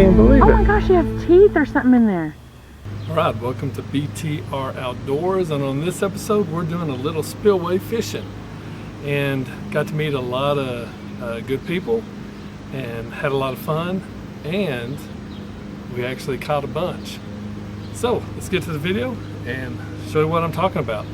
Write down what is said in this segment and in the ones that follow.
can't believe it. Oh my gosh, he has teeth or something in there. Alright, welcome to BTR Outdoors, and on this episode we're doing a little spillway fishing and got to meet a lot of good people and had a lot of fun, and we actually caught a bunch. So let's get to the video and show you what I'm talking about.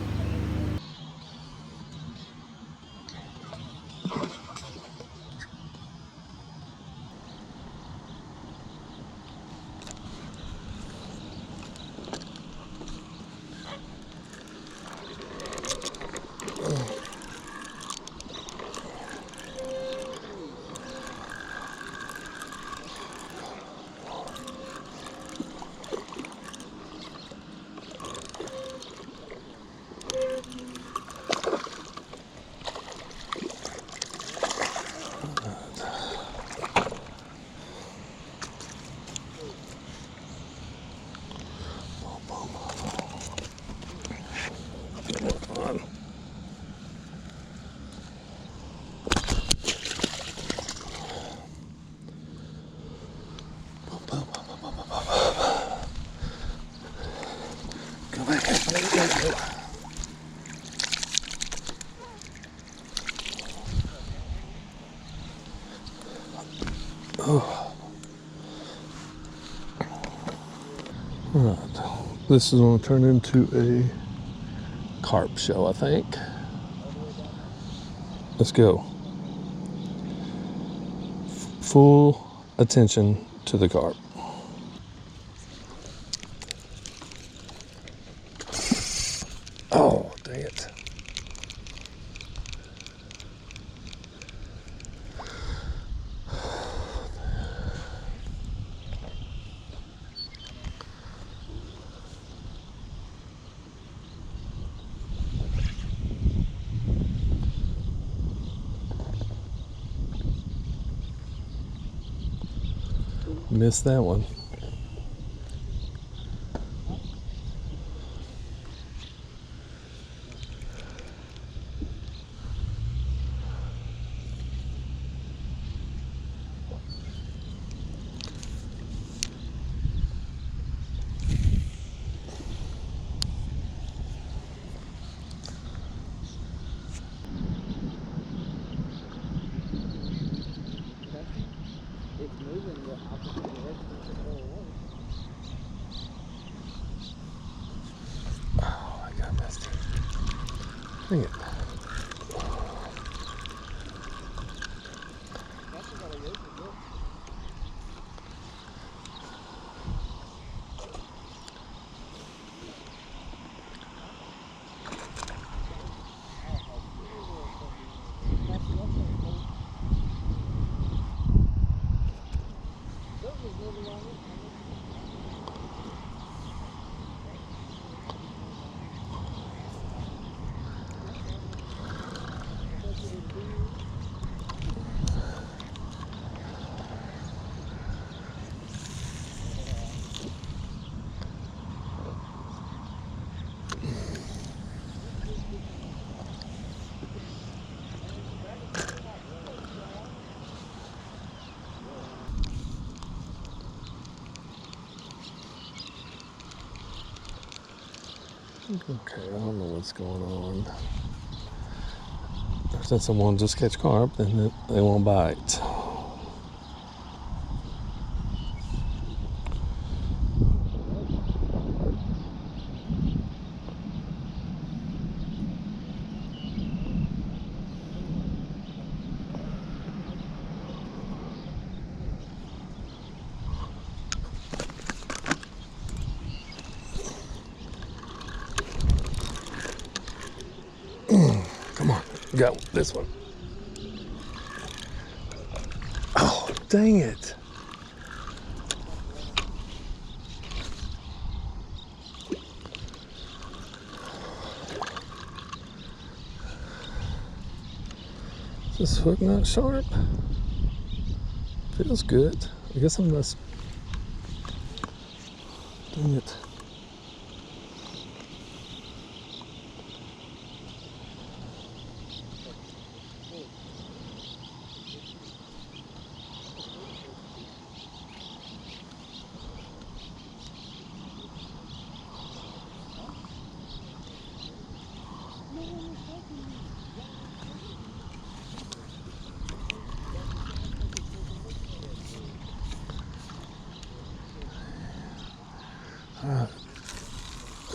Go back. Oh. Right. This is going to turn into a carp show, I think. Let's go. Full attention to the carp. Oh, dang it. Missed that one. It's moving the opposite direction of the whole water. Oh, I got missed. Dang it. Okay, I don't know what's going on. Since I want to just catch carp, then they won't bite. Come on, got this one. Oh, dang it. Is this hook not sharp? Feels good. I guess I must. Dang it.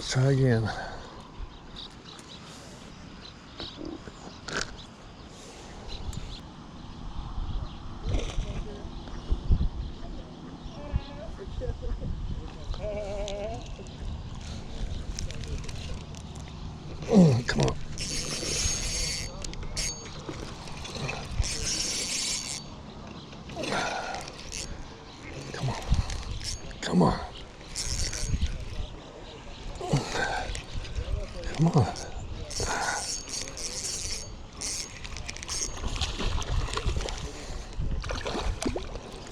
Let's try again. Come on. Come on. Come on. Come on.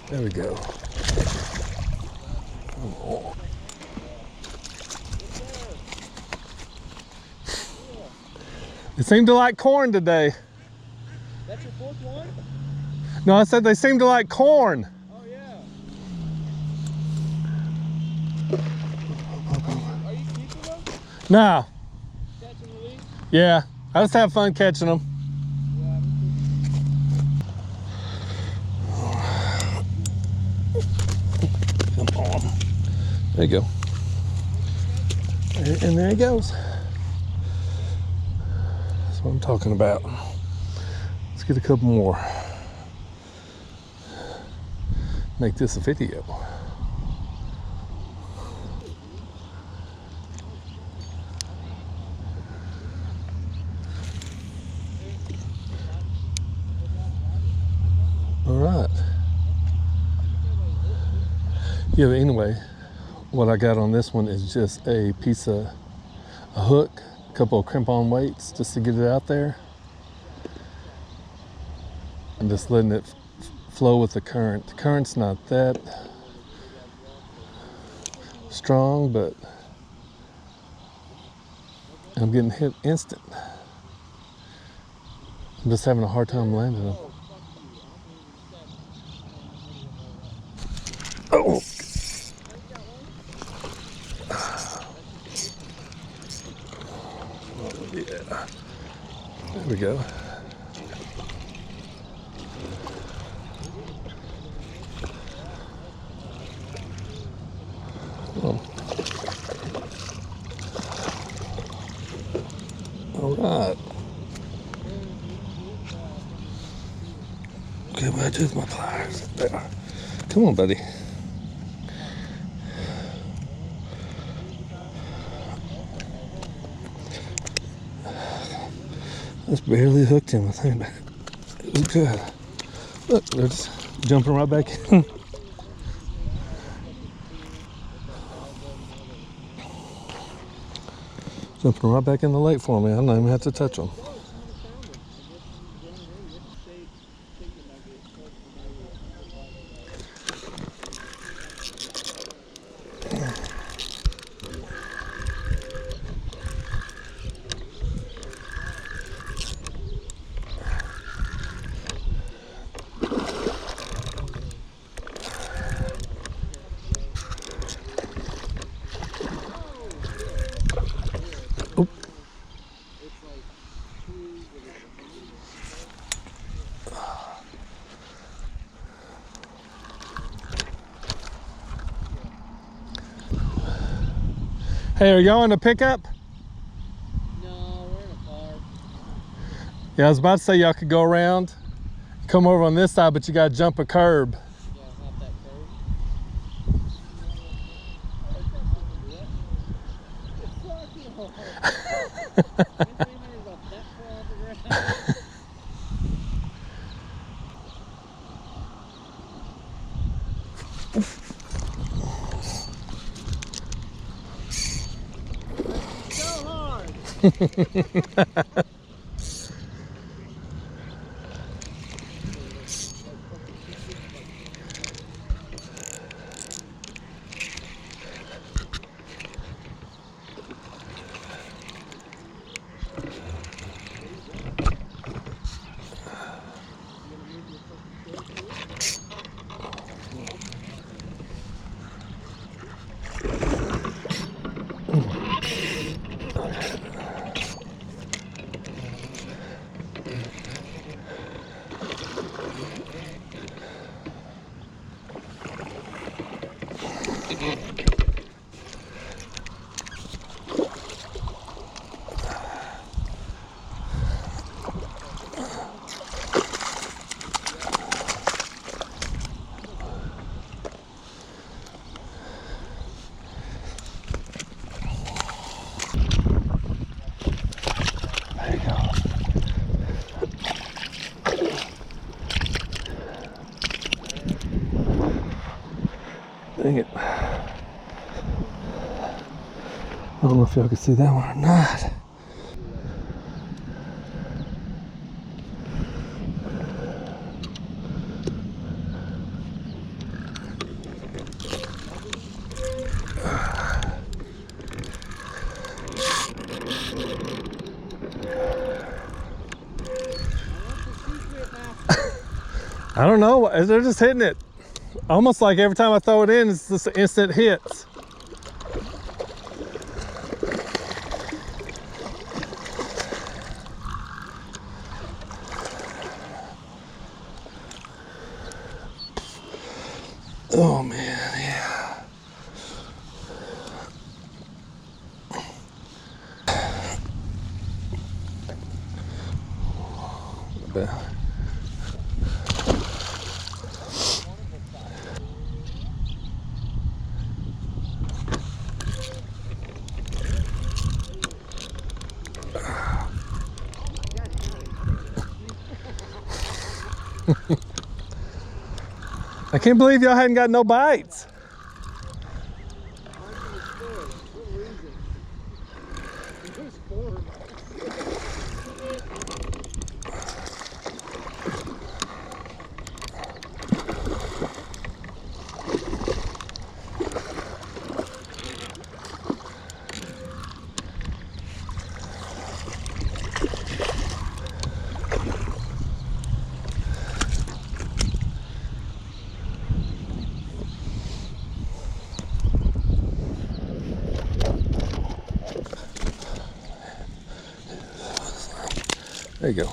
There we go. Oh. They seem to like corn today. That's your fourth one? No, I said they seem to like corn. Oh, yeah. Are you keeping them? No. Catch and release? Yeah. I just have fun catching them. Yeah, me Come on. There you go. And there he goes. That's what I'm talking about. Let's get a couple more. Make this a video. All right. Yeah, but anyway, what I got on this one is just a piece of a hook, a couple of crimp-on weights just to get it out there. And just letting it flow with the current. The current's not that strong, but I'm getting hit instant. I'm just having a hard time landing them. Oh. Yeah. There we go. Oh. All right. Okay, what I do with my pliers? There. Come on, buddy. Just barely hooked him, I think, but it was good. Look, they're just jumping right back in. Jumping right back in the lake for me. I don't even have to touch them. Hey, are y'all in a pickup? No, we're in a car. Yeah, I was about to say y'all could go around, come over on this side, but you gotta jump a curb. Yeah, hop that curve. So hard. if y'all can see that one or not. I don't know. They're just hitting it. Almost like every time I throw it in, it's just instant hits. Oh man, yeah. I can't believe y'all hadn't got no bites. There you go.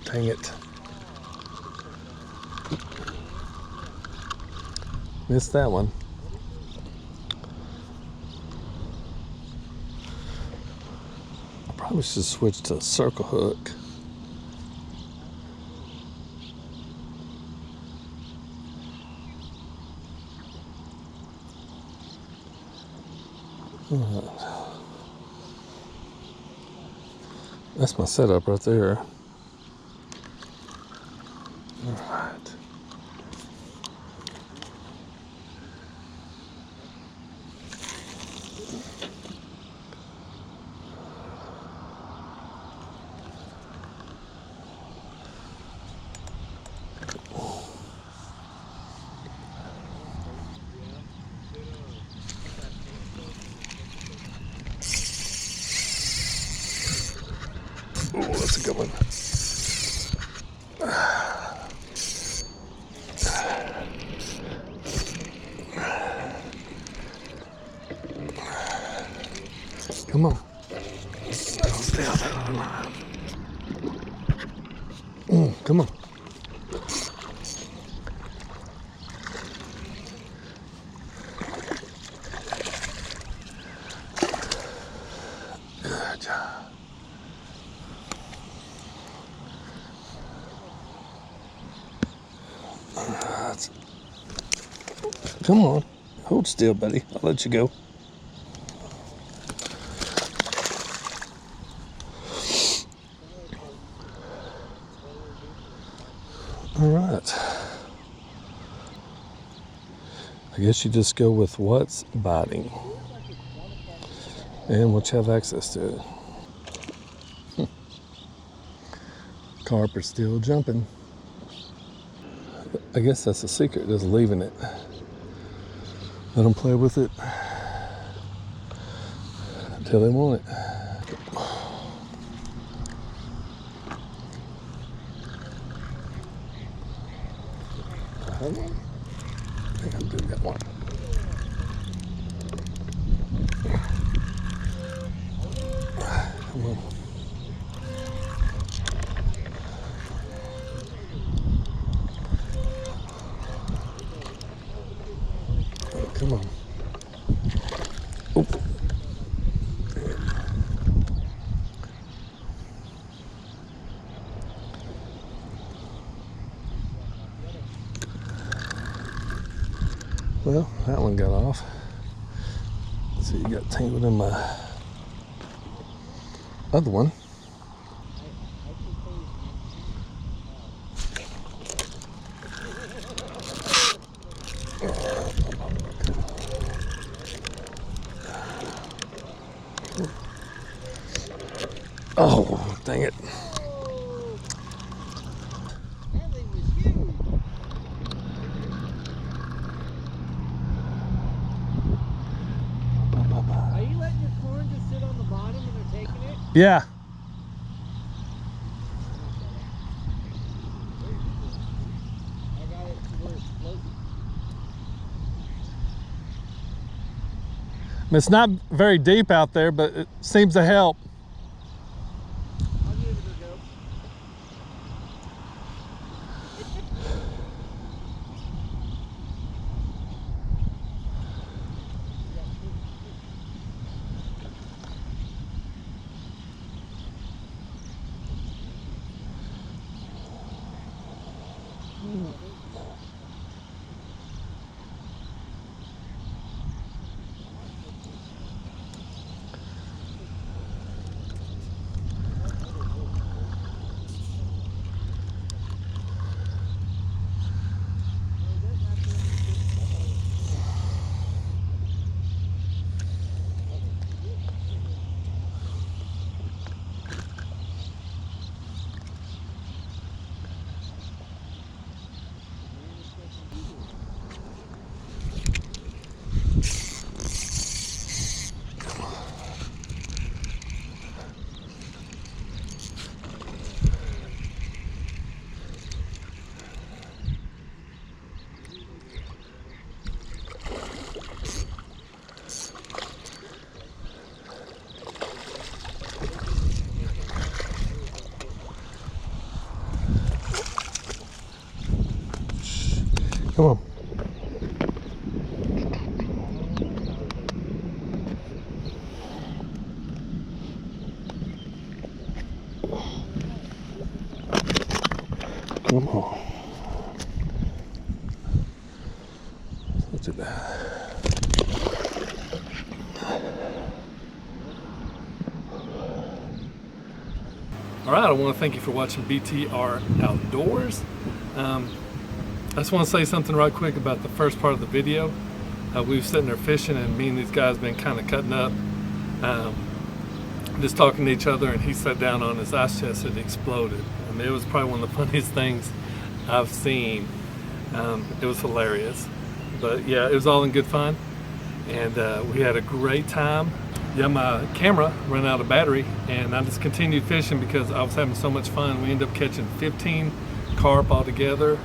Dang it. Missed that one. I probably should switch to a circle hook. That's my setup right there. All right. good one. Come on. Stay out there alive. Come on. Good job. Come on. Hold still, buddy. I'll let you go. All right. I guess you just go with what's biting and what you have access to. Carp are still jumping. I guess that's the secret, just leaving it. Let them play with it until they want it. I think I'll do that one. Come on. Come on. Oh. Well, that one got off. So you got tangled in my other one. Oh, dang it. That thing was huge. Are you letting your corn just sit on the bottom and they're taking it? Yeah. I got it to where it's floating. It's not very deep out there, but it seems to help. I'll give it a go. Come on. Come on. Let's do that. All right, I want to thank you for watching BTR Outdoors. I just want to say something right quick about the first part of the video. We were sitting there fishing, and me and these guys been kind of cutting up, just talking to each other, and he sat down on his ice chest and it exploded. I mean, it was probably one of the funniest things I've seen. It was hilarious. But yeah, it was all in good fun, and we had a great time. yeah, my camera ran out of battery, and I just continued fishing because I was having so much fun. We ended up catching 15 carp altogether.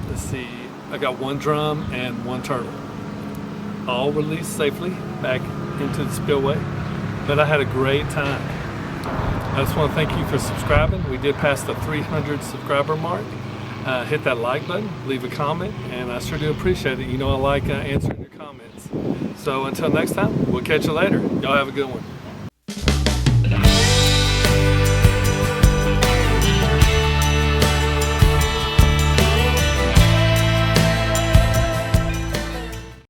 Let's see, I got 1 drum and 1 turtle, all released safely back into the spillway. But I had a great time. I just want to thank you for subscribing. We did pass the 300 subscriber mark. Hit that like button, leave a comment, and I sure do appreciate it. You know I like answering your comments. So until next time, we'll catch you later. Y'all have a good one.